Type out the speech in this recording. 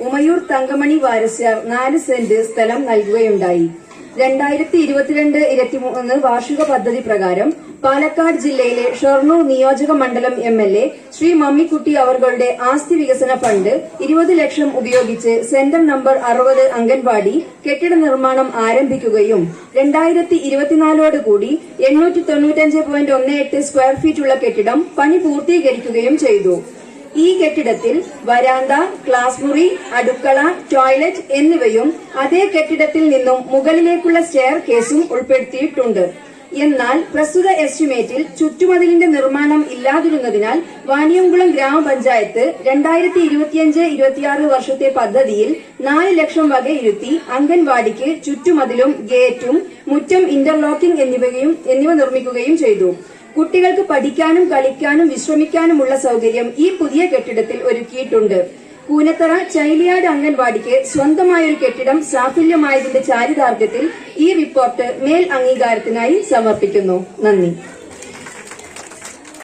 ഉമയൂർ Thankamani Varasyar 4 saint സ്ഥലം നൽകുകയുണ്ടായി. 2022-23 വാർഷിക പദ്ധതി പ്രകാരം പാലക്കാട് ജില്ലയിലെ ഷൊർണൂർ നിയോജക മണ്ഡലം MLA ശ്രീ മമ്മിക്കുട്ടി അവர்களுടെ ആസ്തി വികസന ഫണ്ട് 20 ലക്ഷം ഉപയോഗിച്ച് സെന്റർ നമ്പർ 60 അംഗൻവാടി കെട്ടിട നിർമ്മാണം ആരംഭിക്കുകയും 2024 895.18 സ്ക്വയർ ഫീറ്റ് ഉള്ള കെട്ടിടം പണി പൂർത്തീകരിക്കുകയും ചെയ്തു. ഈ കെട്ടിടത്തിൽ വരാന്ത, ക്ലാസ് മുറി, അടുക്കള, ടോയ്ലറ്റ് എന്നിവയും അതേ കെട്ടിടത്തിൽ നിന്നും മുകളിലേക്കുള്ള സ്റ്റെയർ കേസും ഉൾപ്പെടുത്തിയിട്ടുണ്ട്. എന്നാൽ പ്രസ്തുത എസ്റ്റിമേറ്റിൽ ചുറ്റുമതിലിന്റെ നിർമ്മാണം ഇല്ലാതിരുന്നതിനാൽ വാണിയംകുളം ഗ്രാമപഞ്ചായത്ത് 2025-26 വർഷത്തെ പദ്ധതിയിൽ 4 ലക്ഷം വകയിരുത്തി അംഗൻവാടിക്ക് ചുറ്റുമതിലും ഗേറ്റും മുറ്റം ഇന്റർലോക്കിംഗ് എന്നിവ നിർമ്മിക്കുകയും ചെയ്തു. കുട്ടികൾക്ക് പഠിക്കാനും കളിക്കാനും വിശ്രമിക്കാനുമുള്ള സൌകര്യം ഈ പുതിയ കെട്ടിടത്തിൽ ഒരുക്കിയിട്ടുണ്ട്. കൂനത്തറ ചൈലിയാട് അംഗൻവാടിക്ക് സ്വന്തമായൊരു കെട്ടിടം സാഫല്യമായതിന്റെ ചാരിതാർത്ഥ്യത്തിൽ ഈ റിപ്പോർട്ട് മേൽ അംഗീകാരത്തിനായി സമർപ്പിക്കുന്നു. നന്ദി.